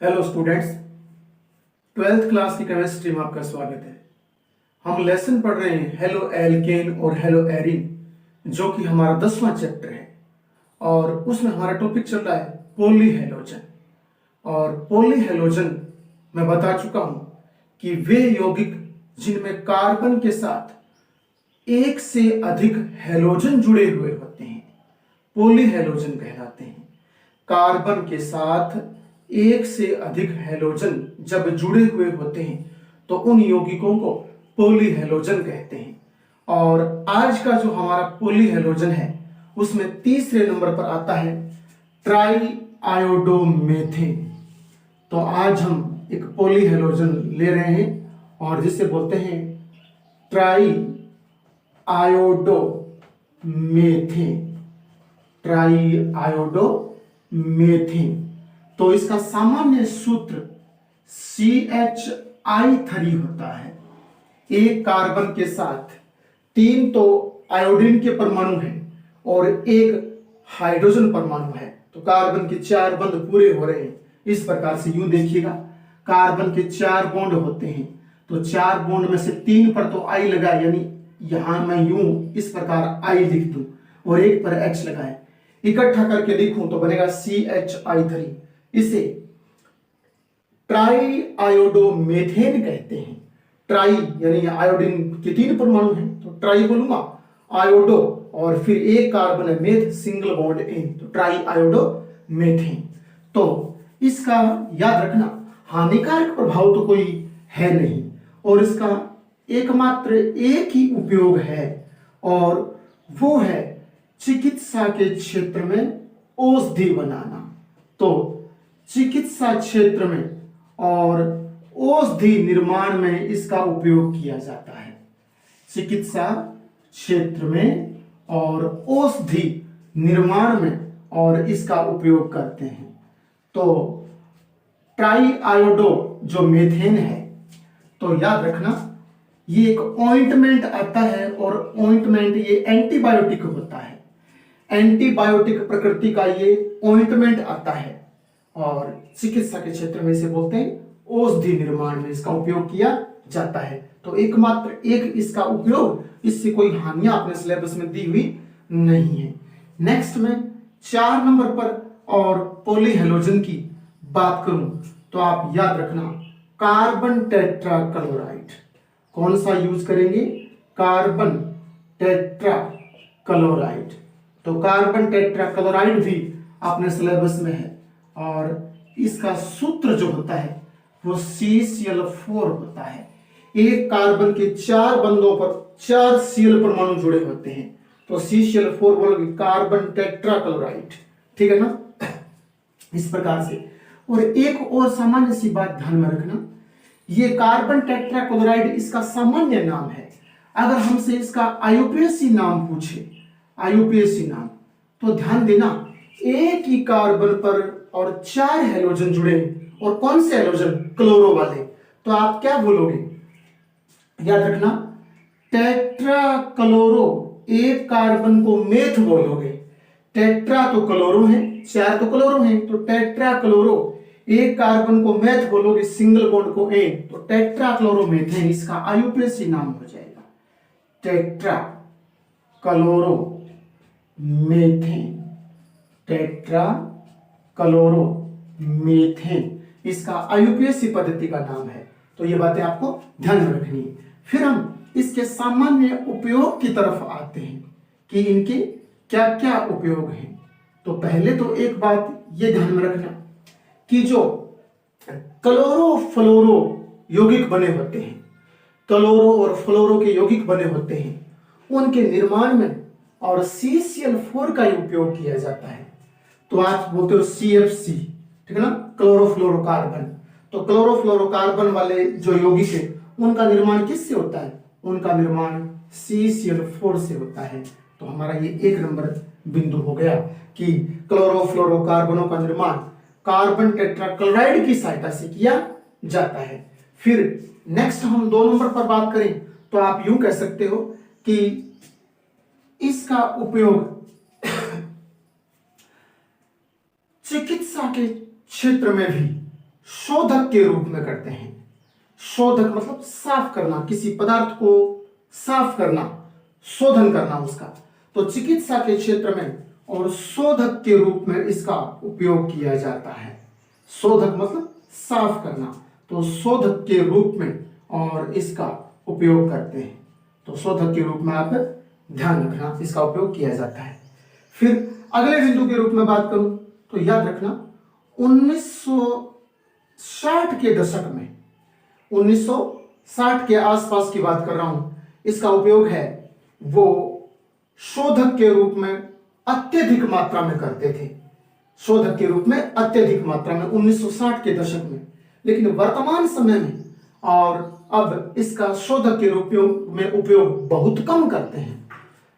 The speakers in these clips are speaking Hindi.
हेलो स्टूडेंट्स, ट्वेल्थ क्लास की केमिस्ट्री में आपका स्वागत है। हम लेसन पढ़ रहे हैं हेलो एल्केन और हेलो एरिन, जो कि हमारा 10वां चैप्टर है और उसमें हमारा टॉपिक चल रहा है पॉलीहेलोजन। और पॉलीहेलोजन मैं बता चुका हूं कि वे यौगिक जिनमें कार्बन के साथ एक से अधिक हेलोजन जुड़े हुए होते हैं पॉलीहेलोजन कहलाते हैं। कार्बन के साथ एक से अधिक हेलोजन जब जुड़े हुए होते हैं तो उन यौगिकों को पॉलीहेलोजन कहते हैं। और आज का जो हमारा पॉलीहेलोजन है उसमें तीसरे नंबर पर आता है ट्राई आयोडोमेथेन। तो आज हम एक पॉलीहेलोजन ले रहे हैं और जिसे बोलते हैं ट्राई आयोडोमेथेन। ट्राई आयोडोमेथेन। तो इसका सामान्य सूत्र CH3 होता है। एक कार्बन के साथ 3 तो आयोडीन के परमाणु हैं और एक हाइड्रोजन परमाणु है, तो कार्बन के 4 बंध पूरे हो रहे हैं। इस प्रकार से यूं देखिएगा, कार्बन के 4 बॉन्ड होते हैं तो 4 बॉन्ड में से 3 पर तो I लगा, यानी यहां मैं यूं इस प्रकार I लिख दूं और एक पर H लगाए, इकट्ठा करके लिखूं तो बनेगा CH3। इसे ट्राई आयोडोमेथेन कहते हैं। ट्राई यानी आयोडीन के 3 परमाणु हैं तो ट्राई बोलूंगा, आयोडो और फिर एक कार्बन है मेथ, सिंगल बॉन्ड एन, तो ट्राई आयोडोमेथेन। तो इसका याद रखना, हानिकारक प्रभाव तो कोई है नहीं और इसका एकमात्र एक ही उपयोग है और वो है चिकित्सा के क्षेत्र में औषधि बनाना। तो चिकित्सा क्षेत्र में और औषधि निर्माण में इसका उपयोग किया जाता है। चिकित्सा क्षेत्र में और औषधि निर्माण में और इसका उपयोग करते हैं। तो ट्राई आयोडो जो मेथेन है, तो याद रखना ये एक ऑइंटमेंट आता है और ऑइंटमेंट ये एंटीबायोटिक होता है। एंटीबायोटिक प्रकृति का ये ऑइंटमेंट आता है और चिकित्सा के क्षेत्र में इसे बोलते हैं औषधि निर्माण में इसका उपयोग किया जाता है। तो एकमात्र एक इसका उपयोग, इससे कोई हानियां अपने सिलेबस में दी हुई नहीं है। नेक्स्ट में 4 नंबर पर और पॉलीहेलोजन की बात करूं तो आप याद रखना कार्बन टेट्राक्लोराइड। कौन सा यूज करेंगे? Carbon tetrachloride. तो कार्बन टेट्राक्लोराइड भी अपने सिलेबस में है और इसका सूत्र जो होता है वो CCl4 होता है। एक कार्बन के 4 बंधों पर 4 Cl परमाणु जुड़े होते हैं तो CCl4 बोलोगे, कार्बन टेट्राक्लोराइड। ठीक है ना, इस प्रकार से। और एक और सामान्य सी बात ध्यान में रखना, ये कार्बन टेट्राक्लोराइड इसका सामान्य नाम है। अगर हमसे इसका IUPAC नाम पूछे, IUPAC नाम, तो ध्यान देना एक ही कार्बन पर और 4 हेलोजन जुड़े, और कौन से हेलोजन? क्लोरो वाले। तो आप क्या बोलोगे? याद रखना टेट्राक्लोरो, एक कार्बन को मेथ बोलोगे। टेट्रा तो क्लोरो है, 4 तो क्लोरो है, तो टेट्राक्लोरो। एक कार्बन को मेथ बोलोगे, सिंगल बॉन्ड को एन, तो टेट्राक्लोरोमेथेन इसका IUPAC नाम हो जाएगा। टेट्राक्लोरोमेथेन, टेट्राक्लोरोमेथेन इसका IUPAC पद्धति का नाम है। तो ये बातें आपको ध्यान में रखनी है। फिर हम इसके सामान्य उपयोग की तरफ आते हैं कि इनके क्या क्या उपयोग हैं। तो पहले तो एक बात ये ध्यान में रखना कि जो क्लोरो फ्लोरो यौगिक बने होते हैं, क्लोरो और फ्लोरो के यौगिक बने होते हैं, उनके निर्माण में और CCl4 का उपयोग किया जाता है। तो आप बोलते हो CFC, ठीक है ना, क्लोरोफ्लोरोकार्बन। तो क्लोरोफ्लोरोकार्बन वाले जो यौगिक है उनका निर्माण किससे होता है? उनका निर्माण CCl4 से होता है। तो हमारा ये 1 नंबर बिंदु हो गया कि क्लोरोफ्लोरोकार्बनों का निर्माण कार्बन टेट्राक्लोराइड की सहायता से किया जाता है। फिर नेक्स्ट हम 2 नंबर पर बात करें तो आप यूं कह सकते हो कि इसका उपयोग चिकित्सा के क्षेत्र में भी शोधक के रूप में करते हैं। शोधक मतलब साफ करना, किसी पदार्थ को साफ करना, शोधन करना उसका। तो चिकित्सा के क्षेत्र में और शोधक के रूप में इसका उपयोग किया जाता है। शोधक मतलब साफ करना, तो शोधक के रूप में और इसका उपयोग करते हैं। तो शोधक के रूप में आप ध्यान रखना, इसका उपयोग किया जाता है। फिर अगले बिंदु के रूप में बात करूं तो याद रखना 1960 के दशक में, 1960 के आसपास की बात कर रहा हूं, इसका उपयोग है वो शोधक के रूप में अत्यधिक मात्रा में करते थे। शोधक के रूप में अत्यधिक मात्रा में 1960 के दशक में। लेकिन वर्तमान समय में और अब इसका शोधक के रूप में उपयोग बहुत कम करते हैं।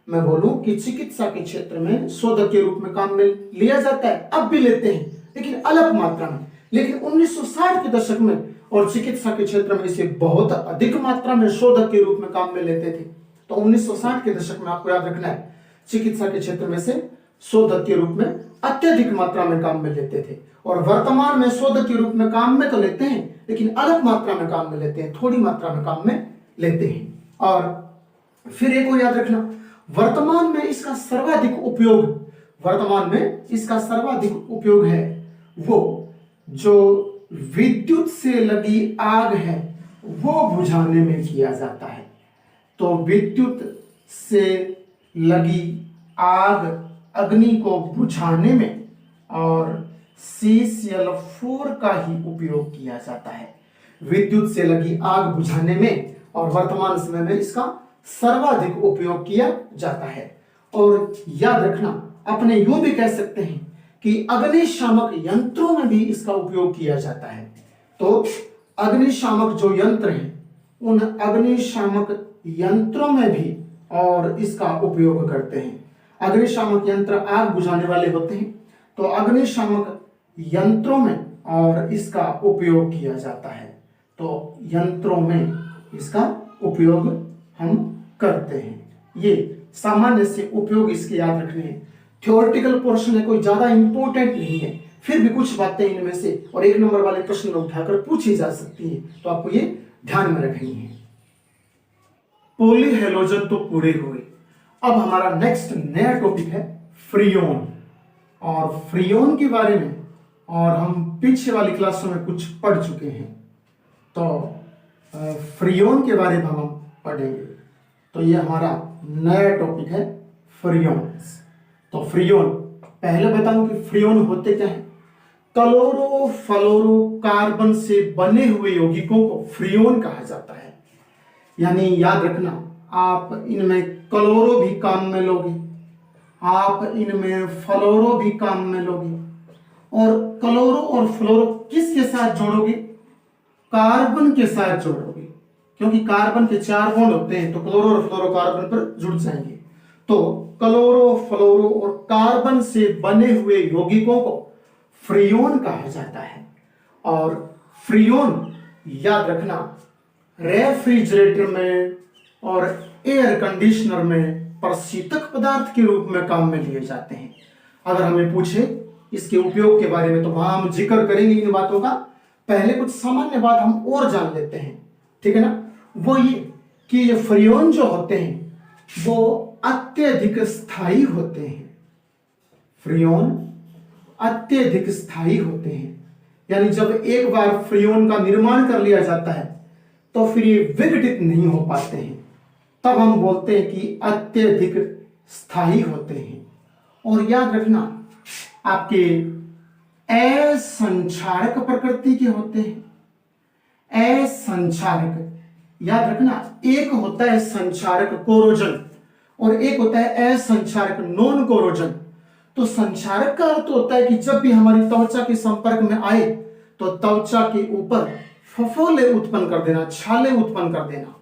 मैं बोलूं कि चिकित्सा के क्षेत्र में शोधक के रूप में काम में लिया जाता है, अब भी लेते हैं लेकिन अलग मात्रा में। लेकिन 1960 के दशक में और चिकित्सा के क्षेत्र में इसे बहुत अधिक मात्रा में शोधक के रूप में काम में लेते थे। तो 1960 के दशक में आपको याद रखना है, चिकित्सा के क्षेत्र में से शोधक के रूप में अत्यधिक मात्रा में काम में लेते थे। और वर्तमान में शोधक के रूप में काम में तो लेते हैं लेकिन अलग मात्रा में काम में लेते हैं, थोड़ी मात्रा में काम में लेते हैं। और फिर एक और याद रखना, वर्तमान में इसका सर्वाधिक उपयोग है वो जो विद्युत से लगी आग है वो बुझाने में किया जाता है। तो विद्युत से लगी आग, अग्नि को बुझाने में और CCl4 का ही उपयोग किया जाता है। विद्युत से लगी आग बुझाने में और वर्तमान समय में इसका सर्वाधिक उपयोग किया जाता है। और याद रखना, अपने यूं भी कह सकते हैं कि अग्निशामक यंत्रों में भी इसका उपयोग किया जाता है। तो अग्निशामक जो यंत्र हैं, उन अग्निशामक यंत्रों में भी और इसका उपयोग करते हैं। अग्निशामक यंत्र आग बुझाने वाले होते हैं, तो अग्निशामक यंत्रों में और इसका उपयोग किया जाता है। तो यंत्रों में इसका उपयोग हम करते हैं। ये सामान्य से उपयोग इसके याद रखने हैं। थ्योरेटिकल पोर्शन है, कोई ज्यादा इंपॉर्टेंट नहीं है, फिर भी कुछ बातें इनमें से और 1 नंबर वाले प्रश्न में उठाकर पूछी जा सकती है, तो आपको ये ध्यान में रखनी है। पॉलीहेलोजन तो पूरे हुए। अब हमारा नेक्स्ट नया टॉपिक है फ्रियोन। और फ्रियोन के बारे में और हम पीछे वाली क्लासों में कुछ पढ़ चुके हैं, तो फ्रियोन के बारे में हम पढ़ेंगे। तो ये हमारा नया टॉपिक है फ्रियोन्स। तो फ्रियोन पहले बताऊं कि फ्रियोन होते क्या है। क्लोरोफ्लोरोकार्बन से बने हुए यौगिकों को फ्रियोन कहा जाता है। यानी याद रखना, आप इनमें क्लोरो भी काम में लोगे, आप इनमें फ्लोरो भी काम में लोगे। और क्लोरो और फ्लोरो किसके साथ जोड़ोगे? कार्बन के साथ जोड़ोगे, क्योंकि कार्बन के 4 बॉन्ड होते हैं, तो क्लोरो और फ्लोरो कार्बन पर जुड़ जाएंगे। तो क्लोरो, फ्लोरो और कार्बन से बने हुए यौगिकों को फ्रियोन कहा जाता है। और फ्रियोन याद रखना, रेफ्रिजरेटर में और एयर कंडीशनर में प्रशीतक पदार्थ के रूप में काम में लिए जाते हैं। अगर हमें पूछे इसके उपयोग के बारे में तो वहां हम जिक्र करेंगे इन बातों का। पहले कुछ सामान्य बात हम और जान लेते हैं, ठीक है ना। वो ये कि ये फ्रियोन जो होते हैं वो अत्यधिक स्थायी होते हैं। फ्रियोन अत्यधिक स्थायी होते हैं, यानी जब एक बार फ्रियोन का निर्माण कर लिया जाता है तो फिर ये विघटित नहीं हो पाते हैं, तब हम बोलते हैं कि अत्यधिक स्थायी होते हैं। और याद रखना, आपके असंक्षारक प्रकृति के होते हैं। असंक्षारक याद रखना, एक होता है संक्षारक कोरोजन और एक होता है असंक्षारक नॉन कोरोजन। तो संक्षारक का अर्थ होता है कि जब भी हमारी त्वचा के संपर्क में आए तो त्वचा के ऊपर फफोले उत्पन्न कर देना, छाले उत्पन्न कर देना।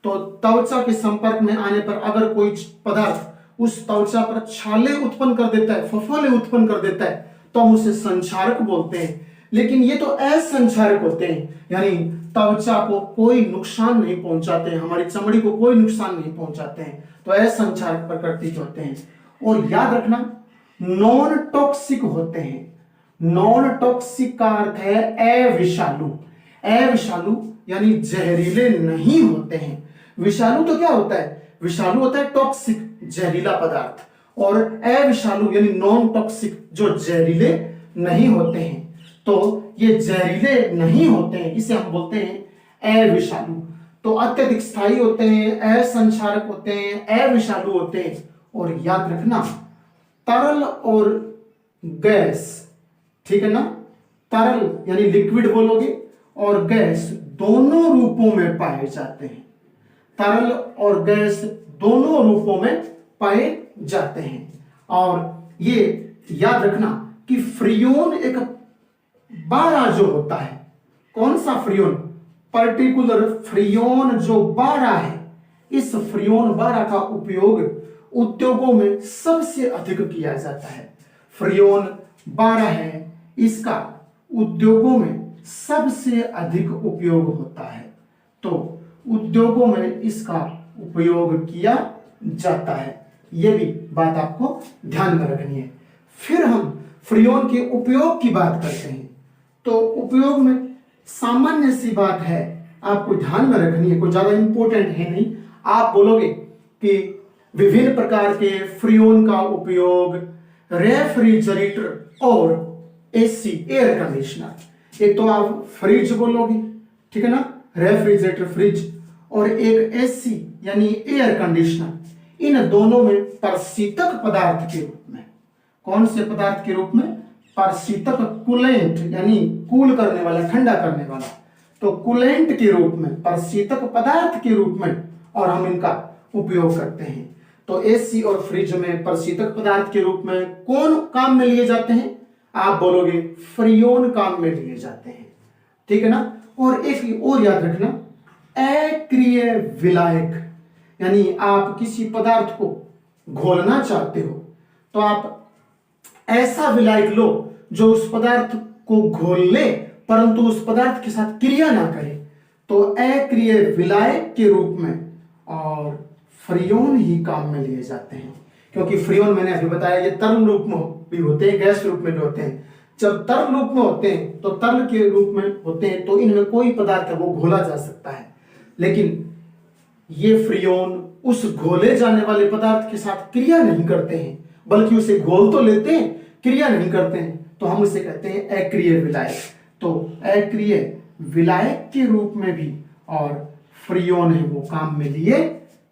तो त्वचा के संपर्क में आने पर अगर कोई पदार्थ उस त्वचा पर छाले उत्पन्न कर देता है, फफोले उत्पन्न कर देता है, तो हम उसे संक्षारक बोलते हैं। लेकिन ये तो असंक्षारक होते हैं, यानी त्वचा को कोई नुकसान नहीं पहुंचाते हैं, हमारी चमड़ी को कोई नुकसान नहीं पहुंचाते हैं, तो असंक्षारक प्रकृति के होते हैं। और याद रखना, नॉन टॉक्सिक होते हैं। नॉन टॉक्सिक का अर्थ है अविषालु। अविषालु यानी जहरीले नहीं होते हैं। विषालु तो क्या होता है? विषालु होता है टॉक्सिक, जहरीला पदार्थ, और अविषालु यानी नॉन टॉक्सिक, जो जहरीले नहीं होते हैं। तो ये जहरीले नहीं होते हैं, इसे हम बोलते हैं अविषालु। तो अत्यधिक स्थायी होते हैं, असंक्षारक होते हैं, अविषालु होते हैं। और याद रखना, तरल और गैस, ठीक है ना, तरल यानी लिक्विड बोलोगे, और गैस दोनों रूपों में पाए जाते हैं। तरल और गैस दोनों रूपों में पाए जाते हैं। और ये याद रखना कि फ्रियोन एक बारा जो होता है, कौन सा फ्रियोन? पर्टिकुलर फ्रियोन जो बारा है, इस फ्रियोन बारा का उपयोग उद्योगों में सबसे अधिक किया जाता है। फ्रियोन बारा है, इसका उद्योगों में सबसे अधिक उपयोग होता है। तो उद्योगों में इसका उपयोग किया जाता है, यह भी बात आपको ध्यान में रखनी है। फिर हम फ्रियोन के उपयोग की बात करते हैं। तो उपयोग में सामान्य सी बात है, आपको ध्यान में रखनी है, कोई ज्यादा इंपॉर्टेंट है नहीं। आप बोलोगे कि विभिन्न प्रकार के फ्रियोन का उपयोग रेफ्रिजरेटर और एसी, एयर कंडीशनर, एक तो आप फ्रिज बोलोगे, ठीक है ना, रेफ्रिजरेटर फ्रिज, और एक एसी यानी एयर कंडीशनर, इन दोनों में प्रशीतक पदार्थ के रूप में, कौन से पदार्थ के रूप में? प्रशीतक, कूलेंट यानी कूल करने वाला, ठंडा करने वाला, तो कूलेंट के रूप में, प्रशीतक पदार्थ के रूप में, और हम इनका उपयोग करते हैं। तो एसी और फ्रिज में प्रशीतक पदार्थ के रूप में कौन काम में लिए जाते हैं? आप बोलोगे फ्रियोन काम में लिए जाते हैं, ठीक है ना। और एक और याद रखना, अक्रिय विलायक, यानी आप किसी पदार्थ को घोलना चाहते हो तो आप ऐसा विलायक लो जो उस पदार्थ को घोल ले परंतु उस पदार्थ के साथ क्रिया ना करे, तो अक्रिय विलायक के रूप में और फ्रियोन ही काम में लिए जाते हैं। क्योंकि फ्रियोन मैंने अभी बताया ये तरल रूप में भी होते हैं, गैस रूप में भी होते हैं। जब तरल रूप में होते हैं तो तरल के रूप में होते हैं तो इनमें कोई पदार्थ है वो घोला जा सकता है, लेकिन ये फ्रियोन उस घोले जाने वाले पदार्थ के साथ क्रिया नहीं करते हैं, बल्कि उसे घोल तो लेते हैं, क्रिया नहीं करते हैं, तो हम उसे कहते हैं अक्रिय विलायक। तो अक्रिय विलायक के रूप में भी और फ्रियोन है वो काम में लिए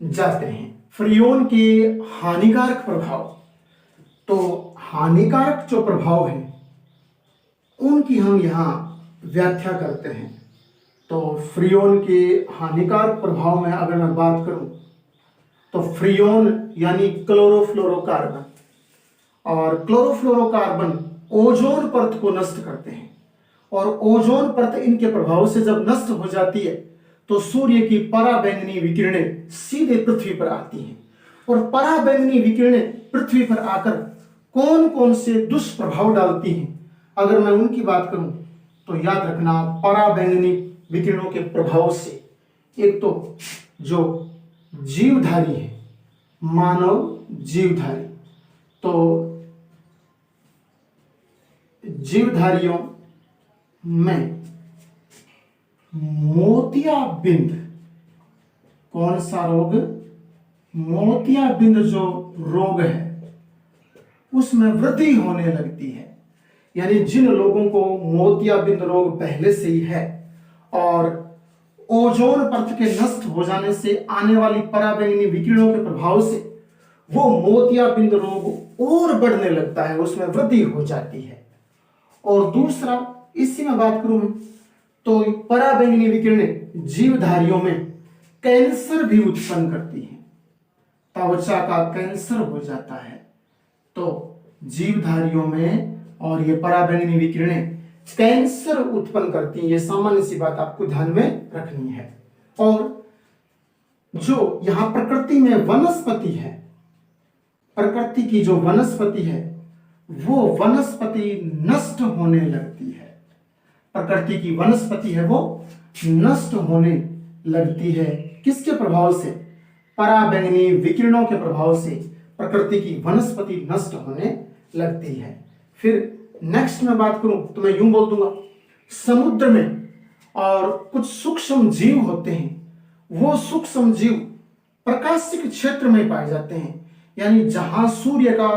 जाते हैं। फ्रियोन के हानिकारक प्रभाव, तो हानिकारक जो प्रभाव है उनकी हम यहाँ व्याख्या करते हैं। तो फ्रियोन के हानिकारक प्रभाव में अगर मैं बात करूं तो फ्रियोन यानी क्लोरोफ्लोरोकार्बन, और क्लोरोफ्लोरोकार्बन ओजोन परत को नष्ट करते हैं, और ओजोन परत इनके प्रभाव से जब नष्ट हो जाती है तो सूर्य की पराबैंगनी विकिरणें सीधे पृथ्वी पर आती हैं, और पराबैंगनी विकिरणें पृथ्वी पर आकर कौन कौन से दुष्प्रभाव डालती हैं, अगर मैं उनकी बात करूं तो याद रखना, पराबैंगनी विकिरणों के प्रभाव से एक तो जो जीवधारी है, मानव जीवधारी, तो जीवधारियों में मोतियाबिंद, कौन सा रोग? मोतियाबिंद जो रोग है उसमें वृद्धि होने लगती है। यानी जिन लोगों को मोतियाबिंद रोग पहले से ही है और ओजोन परत के नष्ट हो जाने से आने वाली पराबैंगनी विकिरणों के प्रभाव से वो मोतियाबिंद रोग और बढ़ने लगता है, उसमें वृद्धि हो जाती है। और दूसरा, इसी में बात करूं तो पराबैंगनी विकिरणें जीवधारियों में कैंसर भी उत्पन्न करती हैं, त्वचा का कैंसर हो जाता है। तो जीवधारियों में और ये पराबैंगनी विकिरणें कैंसर उत्पन्न करती हैं, ये सामान्य सी बात आपको ध्यान में रखनी है। और जो यहां प्रकृति में वनस्पति है, प्रकृति की जो वनस्पति है वो वनस्पति नष्ट होने लगती है, प्रकृति की वनस्पति है वो नष्ट होने लगती है। किसके प्रभाव से? पराबैंगनी विकिरणों के प्रभाव से प्रकृति की वनस्पति नष्ट होने लगती है। फिर नेक्स्ट मैं बात करूं तो मैं यूं बोल दूंगा, समुद्र में और कुछ सूक्ष्म जीव होते हैं, वो सूक्ष्म जीव प्रकाशिक क्षेत्र में पाए जाते हैं। यानी जहां सूर्य का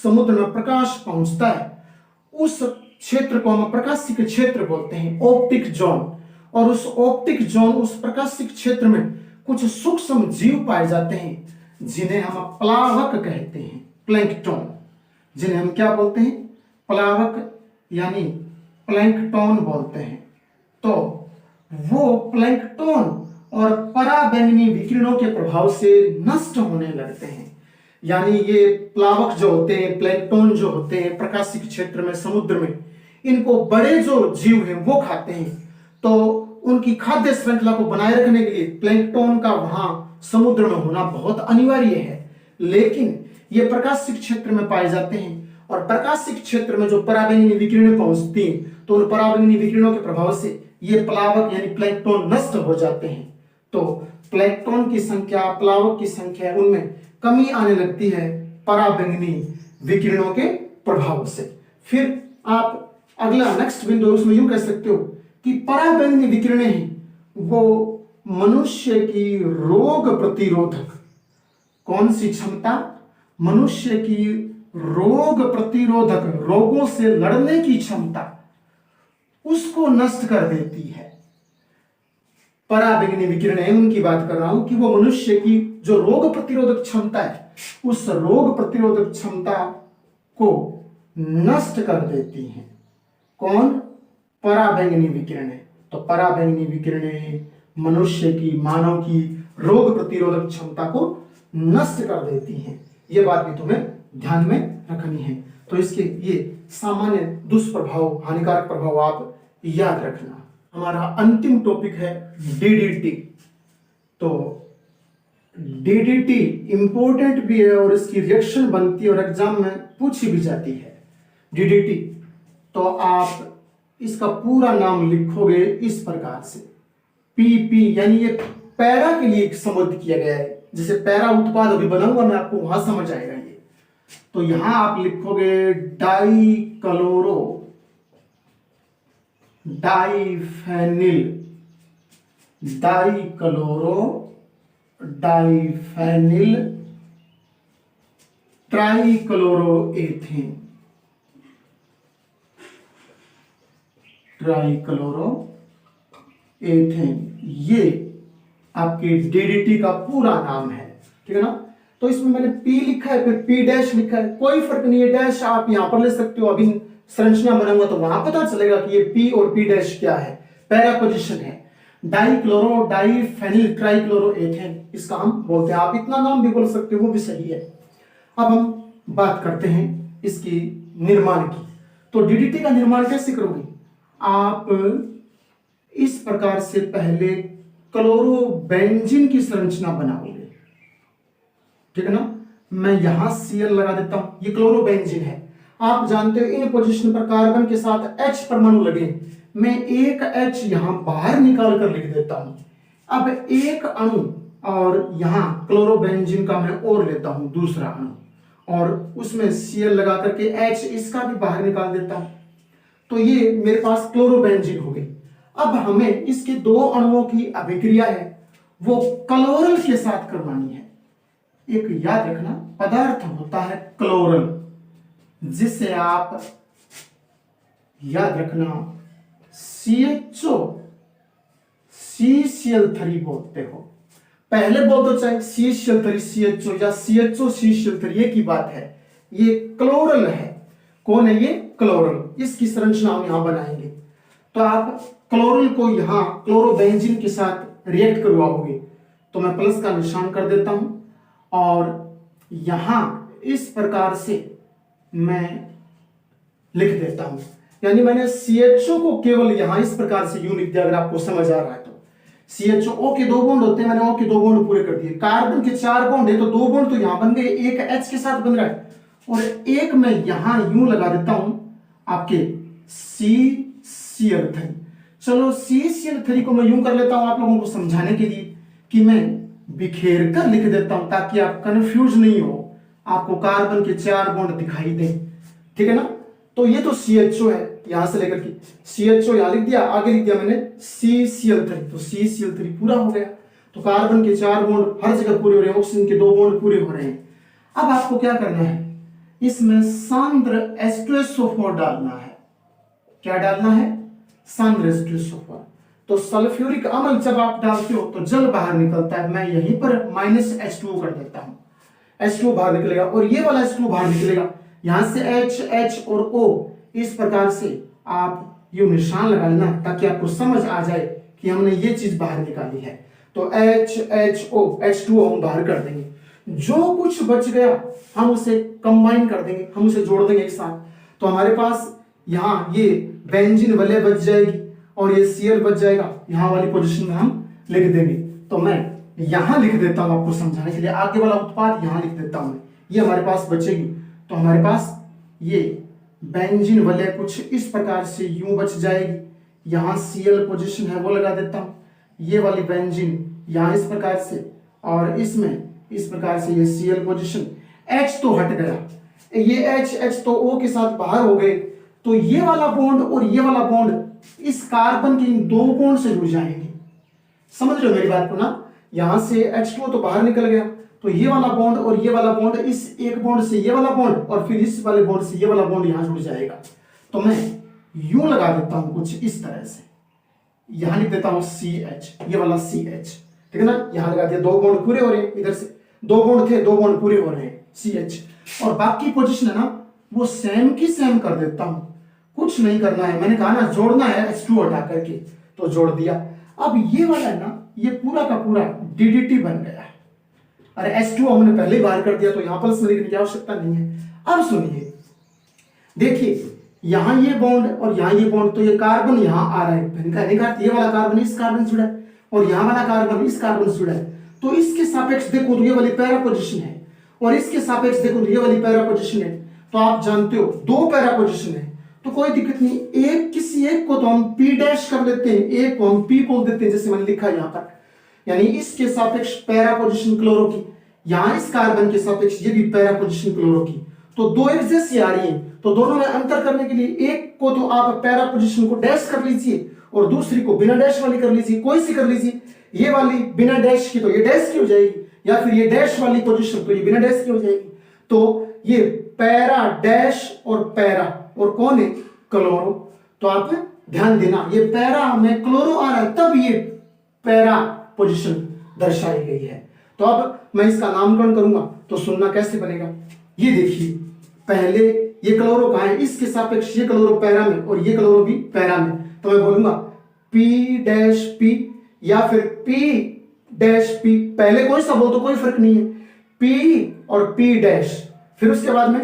समुद्र में प्रकाश पहुंचता है उस क्षेत्र को हम प्रकाशिक क्षेत्र बोलते हैं, ऑप्टिक जोन। और उस ऑप्टिक जोन, उस प्रकाशिक क्षेत्र में कुछ सूक्ष्म जीव पाए जाते हैं जिन्हें हम प्लावक कहते हैं, प्लैंकटन, जिन्हें हम क्या बोलते हैं, प्लावक यानी प्लैंकटन बोलते हैं। तो वो प्लैंकटन और पराबैंगनी विकिरणों के प्रभाव से नष्ट होने लगते हैं। यानी ये प्लावक जो होते हैं, प्लैंकटन जो होते हैं प्रकाशिक क्षेत्र में, समुद्र में, इनको बड़े जो जीव हैं वो खाते हैं। तो उनकी खाद्य श्रृंखला को बनाए रखने के लिए प्लैंकटन का वहां समुद्र में होना बहुत अनिवार्य है। लेकिन ये प्रकाशिक क्षेत्र में पाए जाते हैं और प्रकाशिक क्षेत्र में जो पराबैंगनी विकिरणें पहुंचती हैं तो उन पराबैंगनी विकिरणों के प्रभाव से ये प्लावक यानी प्लैंकटन नष्ट हो जाते हैं। तो प्लैंकटन की संख्या, प्लावक की संख्या, उनमें कमी आने लगती है पराबैंगनी विकिरणों के प्रभाव से। फिर आप अगला नेक्स्ट बिंदु उसमें यूं कह सकते हो कि पराबैंगनी विकिरणें ही वो मनुष्य की रोग प्रतिरोधक, कौन सी क्षमता, मनुष्य की रोग प्रतिरोधक, रोगों से लड़ने की क्षमता, उसको नष्ट कर देती है। पराबैंगनी विकिरणें, उनकी बात कर रहा हूं कि वो मनुष्य की जो रोग प्रतिरोधक क्षमता है उस रोग प्रतिरोधक क्षमता को नष्ट कर देती हैं। कौन? पराबैंगनी विकिरणें। तो पराबैंगनी विकिरणें मनुष्य की, मानव की रोग प्रतिरोधक क्षमता को नष्ट कर देती हैं। ये बात भी तुम्हें ध्यान में रखनी है। तो इसके ये सामान्य दुष्प्रभाव, हानिकारक प्रभाव आप याद रखना। हमारा अंतिम टॉपिक है डीडीटी। तो डीडीटी इंपॉर्टेंट भी है और इसकी रिएक्शन बनती है और एग्जाम में पूछी भी जाती है। डीडीटी तो आप इसका पूरा नाम लिखोगे इस प्रकार से, पीपी, यानी ये पैरा के लिए संबोधित किया गया है। जैसे पैरा उत्पाद अभी बनाऊंगा मैं, आपको वहां समझ आएगा ये। तो यहां आप लिखोगे डाइक्लोरो डाइफेनिल, डाइक्लोरो डाइफेनिल ट्राइक्लोरोएथेन, ट्राइक्लोरोएथेन, ये आपके डीडीटी का पूरा नाम है। ठीक है ना। तो इसमें मैंने पी लिखा है, फिर पी डैश लिखा है, कोई फर्क नहीं है, डैश आप यहां पर ले सकते हो। अभी संरचना बनाऊंगा तो वहां पता चलेगा कि ये पी और पी डैश क्या है, पैरा पोजीशन है। डाइक्लोरो डाइफेनिल ट्राइक्लोरोएथेन इसका हम बोलते हैं। आप इतना नाम भी बोल सकते हो, वो भी सही है। अब हम बात करते हैं इसकी निर्माण की। तो डीडीटी का निर्माण कैसे करोगे आप? इस प्रकार से पहले क्लोरोबेंजीन की संरचना बनाओगे। ठीक है ना। मैं यहां Cl लगा देता हूं, ये क्लोरोबेंजीन है। आप जानते हो इन पोजीशन पर कार्बन के साथ H परमाणु लगे, मैं एक H यहां बाहर निकाल कर लिख देता हूं। अब एक अणु और यहां क्लोरोबेंजीन का मैं और लेता हूं दूसरा अणु और उसमें Cl लगा करके H इसका भी बाहर निकाल देता हूं। तो ये मेरे पास क्लोरोबेंजीन हो गई। अब हमें इसके दो अणुओं की अभिक्रिया है वो क्लोरल के साथ करवानी है। एक याद रखना पदार्थ होता है क्लोरल, जिसे आप याद रखना CHO CCl3 बोलते हो। पहले बोल दो चाहे CCl3 CHO या CHO CCl3, ये की बात है। ये क्लोरल है। कौन है ये? क्लोरल। इसकी संरचना हम यहां बनाएंगे। तो आप क्लोरल को यहां क्लोरोबेंजीन के साथ रिएक्ट करवाओगे। तो मैं प्लस का निशान कर देता हूं और यहां इस प्रकार से मैं लिख देता हूं। यानी मैंने CHO को केवल यहां इस प्रकार से यूं लिख दिया, अगर आपको समझ आ रहा है तो। CHO O के दो बॉन्ड होते हैं, मैंने O के दो बॉन्ड पूरे कर दिए। कार्बन के 4 बॉन्ड है तो 2 बॉन्ड तो यहां बन गए, एक H के साथ बन रहा है और एक मैं यहां यूं लगा देता हूं आपके CCl3। चलो CCl3 को मैं यूं कर लेता हूं आप लोगों को समझाने के लिए कि मैं बिखेर कर लिख देता हूं ताकि आप कंफ्यूज नहीं हो, आपको कार्बन के 4 बॉन्ड दिखाई दे। ठीक है ना। तो ये तो CHO है, यहां से लेकर के CHO यहां लिख दिया, आगे लिख दिया मैंने CCl3, तो CCl3 पूरा हो गया। तो कार्बन के 4 बॉन्ड हर जगह पूरे हो रहे हैं, ऑक्सीजन के 2 बॉन्ड पूरे हो रहे हैं। अब आपको क्या करना है, इसमें सांद्र H2SO4 डालना है। क्या डालना है, सांद्र H2SO4। तो सल्फ्यूरिक अम्ल जब आप डालते हो तो जल बाहर निकलता है, मैं यहीं पर -H2O कर देता हूं, H2O बाहर निकलेगा और ये वाला H2O बाहर निकलेगा। यहां से H और O इस प्रकार से आप यू निशान लगा लेना ताकि आपको समझ आ जाए कि हमने ये चीज बाहर निकाली है। तो HHO H2O हम बाहर कर देंगे, जो कुछ बच गया हम उसे कंबाइन कर देंगे, हम उसे जोड़ देंगे एक साथ। तो हमारे पास यहाँ ये बेंजीन वलय बच जाएगी और ये Cl बच जाएगा, यहाँ वाली पोजीशन में हम लिख देंगे। तो मैं यहां लिख देता हूं आपको समझाने के लिए, आगे वाला उत्पाद यहां लिख देता हूं, ये हमारे पास बचेगी। तो हमारे पास ये बेंजीन वलय कुछ इस प्रकार से यूं बच जाएगी, यहां Cl पोजीशन है वो लगा देता हूं, ये वाली बेंजीन यहां इस प्रकार से और इसमें इस प्रकार से ये Cl पोजीशन। H तो हट गया, ये H तो O के साथ बाहर हो गए, तो ये वाला बॉन्ड और ये वाला बॉन्ड इस कार्बन के इन 2 बॉन्ड से जुड़ जाएंगे। समझ रहे हो मेरी बात को ना, यहां से H2O तो बाहर निकल गया, तो ये वाला बॉन्ड और ये वाला बॉन्ड, इस एक बॉन्ड से ये वाला बॉन्ड और फिर इस वाले बॉन्ड से ये वाला बॉन्ड यहां जुड़ जाएगा। तो मैं यूं लगा देता हूं कुछ इस तरह से, यहां लिख देता हूं CH, ये वाला CH, ठीक है ना, यहां लगा दिया, 2 बॉन्ड पूरे हो रहे हैं, इधर से 2 बॉन्ड थे, 2 बॉन्ड पूरे हो रहे हैं CH। और बाकी पोजीशन है ना वो सेम की सेम कर देता हूं, कुछ नहीं करना है, मैंने कहा ना जोड़ना है H2O हटा करके, तो जोड़ दिया। अब ये वाला है ना, ये पूरा का पूरा DDT बन गया है। अरे H2O हमने पहले ही बाहर कर दिया, तो यहां प्लस में लिखने की आवश्यकता नहीं है। अब सुनिए, देखिए यहां ये बॉन्ड और यहां ये बॉन्ड, तो ये कार्बन यहां आ रहा है, कहने का ये वाला कार्बन इस कार्बन से जुड़ा है और यहां वाला कार्बन इस कार्बन से जुड़ा है। तो इसके सापेक्ष देखो तो ये वाली पैरा पोजीशन है और इसके सापेक्ष देखो तो ये वाली पैरा पोजीशन है। तो आप जानते हो 2 पैरा पोजीशन है, तो कोई दिक्कत नहीं, एक किसी एक को तो हम P डैश कर लेते हैं, एक को हम P बोल देते हैं, जैसे मैंने लिखा है यहां पर, यानी इसके सापेक्ष पैरा पोजीशन क्लोरो की, यहां इस कार्बन के सापेक्ष ये भी पैरा पोजीशन क्लोरो की, तो 2 एक जैसी आ रही है, तो दोनों में अंतर करने के लिए एक को तो आप पैरा पोजीशन को डैश कर लीजिए और दूसरी को बिना डैश वाली कर लीजिए, कोई सी कर लीजिए। ये वाली बिना डैश की तो ये डैश की हो जाएगी, या फिर ये डैश वाली पोजीशन तो ये बिना डैश की हो जाएगी। तो ये पैरा डैश और पैरा, और कौन है, क्लोरो। तो आप ध्यान देना, ये पैरा में क्लोरो आ रहा है तब ये पैरा पोजीशन दर्शाई गई है। तो अब मैं इसका नामकरण करूंगा, तो सुनना कैसे बनेगा, ये देखिए, पहले ये क्लोरो कहां है, इसके सापेक्ष ये क्लोरो पैरा में और ये क्लोरो भी पैरा में, तो मैं बोलूंगा P डैश P या फिर P डैश P, पहले कोई सा बोल तो कोई फर्क नहीं है, P और P डैश, फिर उसके बाद में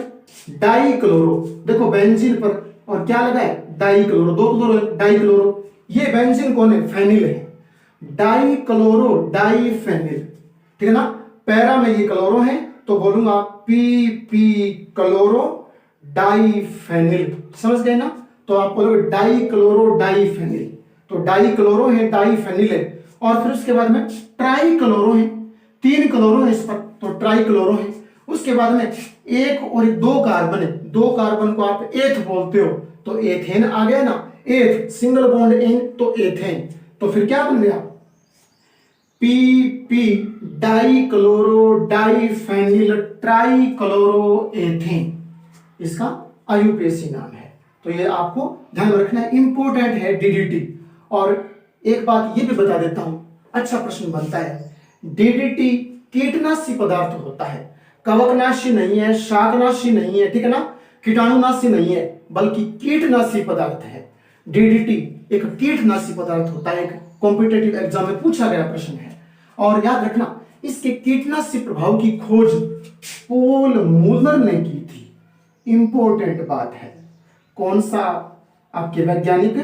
डाई क्लोरो, देखो बेंजीन पर और क्या लगा है, die chloro, 2 chloro die chloro, ये बेंजीन कौन है, फेनिल है, डाई क्लोरो डाई फेनिल, ठीक है ना, पैरा में ये क्लोरो है तो बोलूंगा PP क्लोरो डाई फेनिल, समझ गए ना। तो आप बोलोगे डाई क्लोरो डाई फेनिल, तो डाई क्लोरो है, डाई फेनिल है, और फिर उसके बाद में ट्राई क्लोरो है, 3 क्लोरो है इस पर, तो ट्राई क्लोरो है। उसके बाद में एक और 2 कार्बन है, 2 कार्बन को आप एथ बोलते हो, तो एथेन आ गया ना, एथ सिंगल बॉन्ड एन, तो एथेन, तो फिर क्या बन गया, PP di chloro di phenyl tri chloro ethane, इसका IUPAC नाम है। तो ये आपको ध्यान रखना है, इंपॉर्टेंट है DDT। और एक बात ये भी बता देता हूं, अच्छा प्रश्न बनता है, DDT कीटनाशी पदार्थ होता है, कवकनाशी नहीं है, शाकनाशी नहीं है, ठीक है ना, कीटाणुनाशी नहीं है, बल्कि कीटनाशी पदार्थ है। DDT एक कीटनाशी पदार्थ होता है, एक कॉम्पिटिटिव एग्जाम में पूछा गया प्रश्न है। और याद रखना, इसके कीटनाशी प्रभाव की खोज पोल मूलर ने की थी, इंपॉर्टेंट बात है। कौन सा, आपके वैज्ञानिक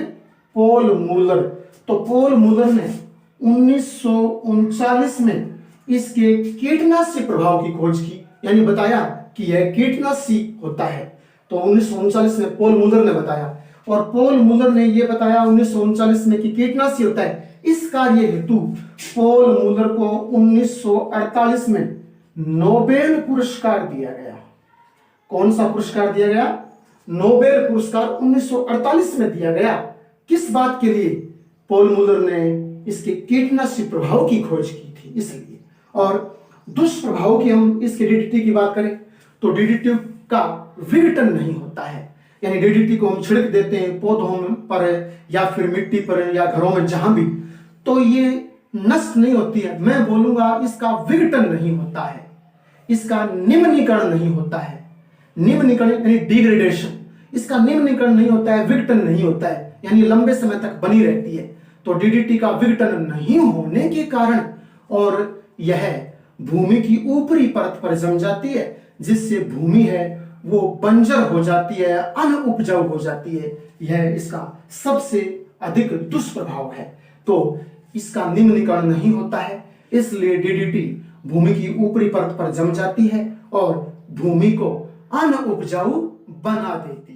पोल मूलर। तो पोल मूलर ने 1939 में इसके कीटनाशी प्रभाव की खोज की, यानी बताया कि यह कीटनाशी होता है, तो 1939 में पोल मूलर ने बताया। और पोल मूलर ने यह बताया 1939 में कि कीटनाशी होता है। इस कार्य हेतु पोल मूलर को 1948 में नोबेल पुरस्कार दिया गया। कौन सा पुरस्कार दिया गया, नोबेल पुरस्कार 1948 में दिया गया। किस बात के लिए? पॉल मुलर ने इसके कीटनाशी प्रभाव की खोज की थी इसलिए। और दुष्प्रभाव की हम इसके डीडीटी की बात करें तो डीडीटी का विघटन नहीं होता है, यानी डीडीटी को हम छिड़क देते हैं पौधों पर या फिर मिट्टी पर या घरों में जहां भी, तो ये नष्ट नहीं होती है। मैं बोलूंगा इसका विघटन नहीं होता है, इसका निम्नीकरण नहीं होता है। निम्नीकरण यानी डिग्रेडेशन, इसका निम्नीकरण नहीं होता है, विघटन नहीं होता है, यानी लंबे समय तक बनी रहती है। तो डीडीटी का विघटन नहीं होने के कारण और यह भूमि की ऊपरी परत पर जम जाती है, जिससे भूमि है वो बंजर हो जाती है, अनउपजाऊ हो जाती है। यह इसका सबसे अधिक दुष्प्रभाव है। तो इसका निम्नीकरण नहीं होता है, इसलिए डीडीटी भूमि की ऊपरी परत पर जम जाती है और भूमि को अनउपजाऊ बना देती है।